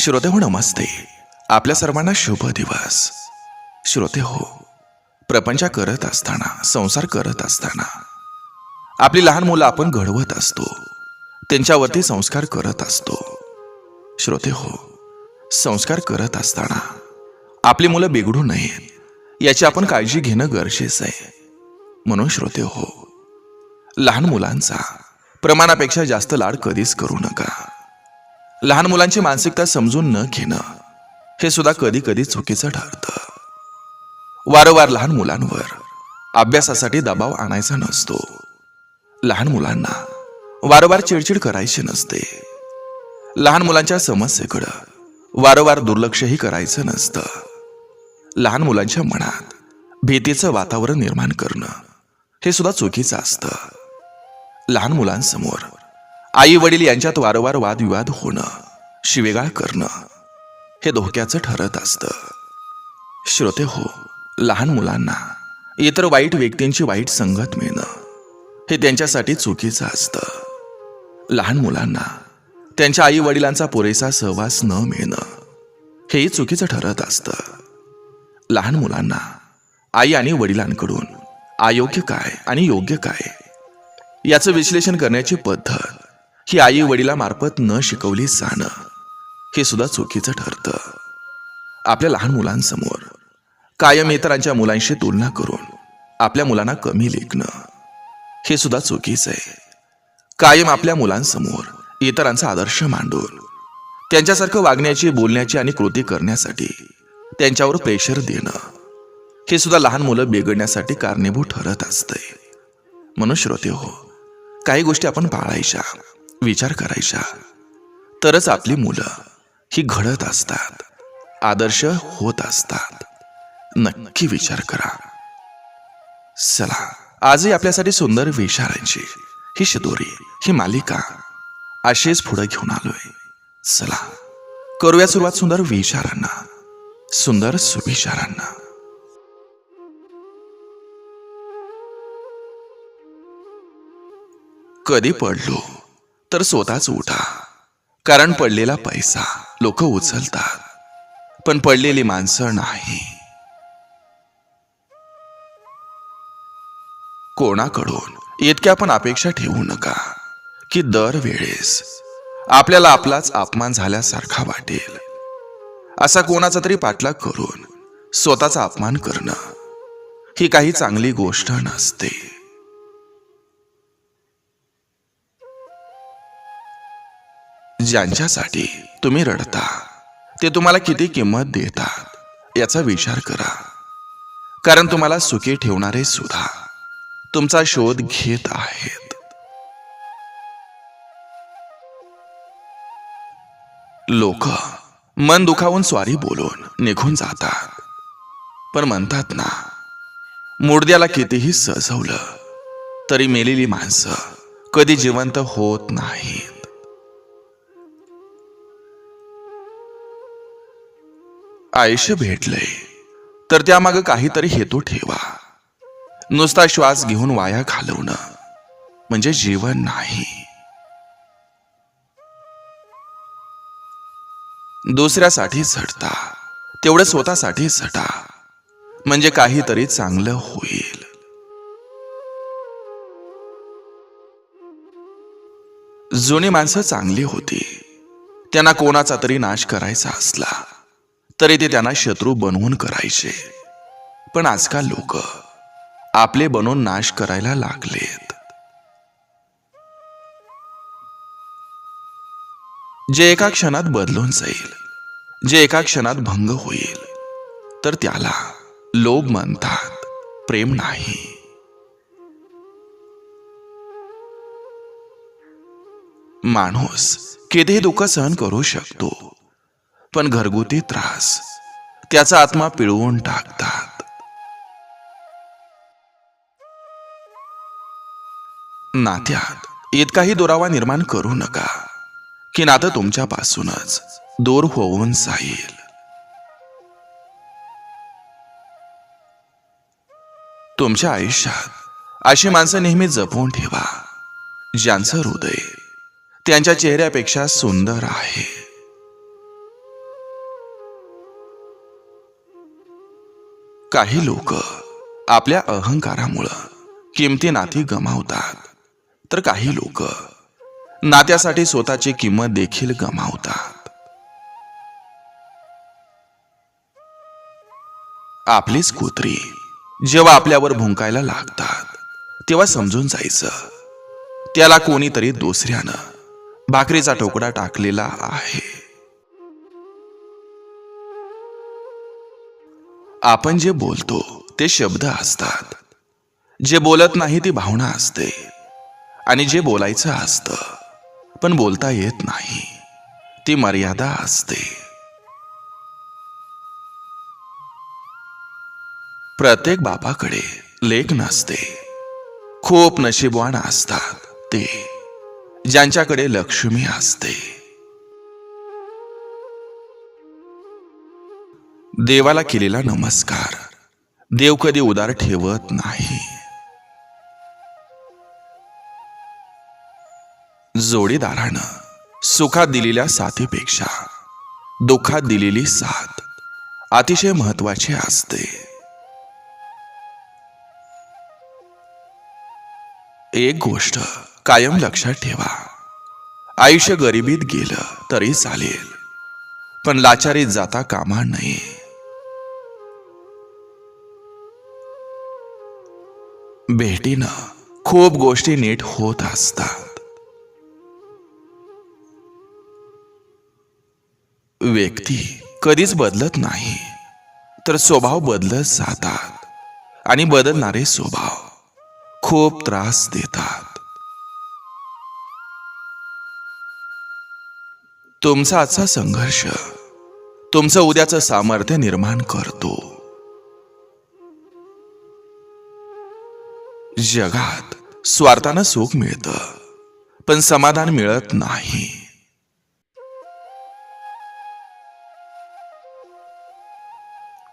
श्रोते हो नमस्ते. आपल्या सर्वांना शुभ दिवस. श्रोते हो, प्रपंच करत असताना, संसार करत असताना आपली लहान मुलं आपण घडवत असतो, त्यांच्यावरती संस्कार करत असतो. श्रोते हो, संस्कार करत असताना आपली मुलं बिघडू नयेत याची आपण काळजी घेणं गरजेचं आहे. म्हणून श्रोते हो, लहान मुलांचा प्रमाणापेक्षा जास्त लाड कधीच करू नका. लहान मुलांची मानसिकता समजून न घेणं हे सुद्धा कधी कधी चुकीचं ठरतं. वारंवार लहान मुलांवर अभ्यासासाठी दबाव आणायचा नसतो. लहान मुलांना वारंवार चिडचिड करायची नसते. लहान मुलांच्या समस्येकडं वारंवार दुर्लक्षही करायचं नसतं. लहान मुलांच्या मनात भीतीचं वातावरण निर्माण करणं हे सुद्धा चुकीचं असतं. लहान मुलांसमोर आई वडील यांच्यात वारंवार वादविवाद होणं, शिवेगाळ करणं हे धोक्याचं ठरत असतं. श्रोते हो, लहान मुलांना इतर वाईट व्यक्तींची वाईट संगत मिळणं हे त्यांच्यासाठी चुकीचं असतं. लहान मुलांना त्यांच्या आई वडिलांचा पुरेसा सहवास न मिळणं हेही चुकीचं ठरत असतं. लहान मुलांना आई आणि वडिलांकडून अयोग्य काय आणि योग्य काय याचं विश्लेषण करण्याची पद्धत ही आई वडिलामार्फत न शिकवली जाणं हे सुद्धा चुकीचं ठरतं. आपल्या लहान मुलांसमोर कायम इतरांच्या मुलांशी तुलना करून आपल्या मुलांना कमी लेखणं हे सुद्धा चुकीचं आहे. कायम आपल्या मुलांसमोर इतरांचा आदर्श मांडून त्यांच्यासारखं वागण्याची, बोलण्याची आणि कृती करण्यासाठी त्यांच्यावर प्रेशर देणं हे सुद्धा लहान मुलं बिघडण्यासाठी कारणीभूत ठरत असते. म्हणून श्रोते हो, काही गोष्टी आपण पाळायच्या, विचार करायचा, तरच आपली मुलं ही घडत असतात, आदर्श होत असतात. नक्की विचार करा. चला, आजही आपल्यासाठी सुंदर विचारांची ही शिदोरी, ही मालिका अशीच पुढे घेऊन आलोय. चला करूया सुरुवात सुंदर विचारांना, सुंदर सुविचारांना. कधी पडलो तर स्वतःच उठा, कारण पडलेला पैसा लोक उचलतात, पण पडलेली माणसं नाही. कोणाकडून इतक्या पण अपेक्षा ठेवू नका की दरवेळेस आपल्याला आपलाच अपमान झाल्यासारखा वाटेल. असा कोणाचा तरी पाठलाग करून स्वतःचा अपमान करणं ही काही चांगली गोष्ट नसते. ज्यांच्यासाठी तुम्ही रडता ते तुम्हाला किती किंमत देतात याचा विचार करा, कारण तुम्हाला सुखी ठेवणारे सुद्धा तुमचा शोध घेत आहेत. लोक मन दुखावून स्वारी बोलून निघून जातात, पण म्हणतात ना, मुडद्याला कितीही सजवलं तरी मेलेली माणसं कधी जिवंत होत नाहीत. आयुष्य भेटलंय तर त्यामागे काहीतरी हेतू ठेवा. नुसता श्वास घेऊन वाया घालवणं म्हणजे जीवन नाही. दुसऱ्यासाठी झटता तेवढं स्वतःसाठी झटा, म्हणजे काहीतरी चांगलं होईल. जुनी माणसं चांगली होती. त्यांना कोणाचा तरी नाश करायचा असला तरी ते त्यांना शत्रू बनवून करायचे, पण आजकाल लोक आपले बनवून नाश करायला लागलेत. जे एका क्षणात बदलून जाईल, जे एका क्षणात भंग होईल, तर त्याला लोभ म्हणतात, प्रेम नाही. माणूस कितीही दुःख सहन करू शकतो, पण घरगुती त्रास त्याचा आत्मा पिळवून टाकतात. नात्यात इतकाही दुरावा निर्माण करू नका की नातं तुमच्यापासूनच दूर होऊन जाईल. तुमच्या आयुष्यात अशी माणसं नेहमी जपून ठेवा ज्यांचं हृदय त्यांच्या चेहऱ्यापेक्षा सुंदर आहे. काही लोक आपल्या अहंकारामुळं किमती नाती गमावतात, तर काही लोक नात्यासाठी स्वतःची किंमत देखील गमावतात. आपलीच कुत्री जेव्हा आपल्यावर भुंकायला लागतात तेव्हा समजून जायचं त्याला कोणीतरी दुसऱ्यानं भाकरीचा तुकडा टाकलेला आहे. आपण जे बोलतो ते शब्द असतात, जे बोलत नाही ती भावना असते, आणि जे बोलायचं असतं पण बोलता येत नाही ती मर्यादा असते. प्रत्येक बापाकडे लेक नसते. खूप नशीबवान असतात ते ज्यांच्याकडे लक्ष्मी असते. देवाला केलेला नमस्कार देव कधी उदार ठेवत नाही. जोडीदारानं सुखात दिलेल्या साथीपेक्षा दुःखात दिलेली साथ अतिशय महत्वाची असते. एक गोष्ट कायम लक्षात ठेवा, आयुष्य गरिबीत गेलं तरी चालेल, पण लाचारीत जाता कामा नये. भेटीनं खूप गोष्टी नीट होत असतात. व्यक्ती कधीच बदलत नाही, तर स्वभाव बदलत जातात, आणि बदलणारे स्वभाव खूप त्रास देतात. तुमचा आजचा संघर्ष तुमचं उद्याचं सामर्थ्य निर्माण करतो. जगात स्वार्थानं सुख मिळतं, पण समाधान मिळत नाही.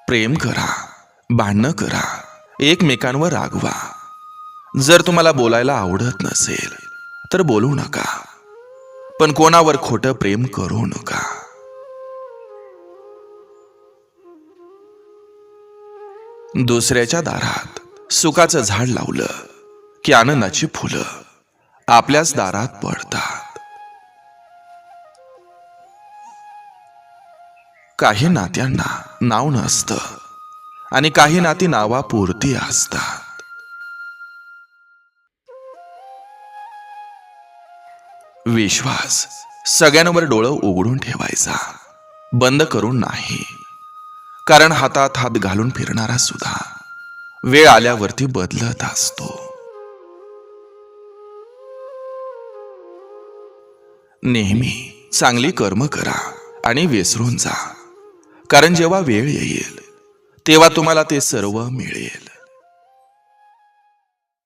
प्रेम करा, भांडणं करा, एकमेकांवर रागवा. जर तुम्हाला बोलायला आवडत नसेल तर बोलू नका, पण कोणावर खोटं प्रेम करू नका. दुसऱ्याच्या दारात सुखाचं झाड लावलं की आनंदाची फुलं आपल्याच दारात पडतात. काही नात्यांना नाव नसतं, आणि काही नाती नावापुरती असतात. विश्वास सगळ्यांवर डोळं उघडून ठेवायचा, बंद करून नाही. कारण हातात हात घालून फिरणारा सुद्धा वेळ आल्यावरती बदलत असतो. नेहमी चांगली कर्म करा आणि विसरून जा, कारण जेव्हा वेळ येईल तेव्हा तुम्हाला ते सर्व मिळेल.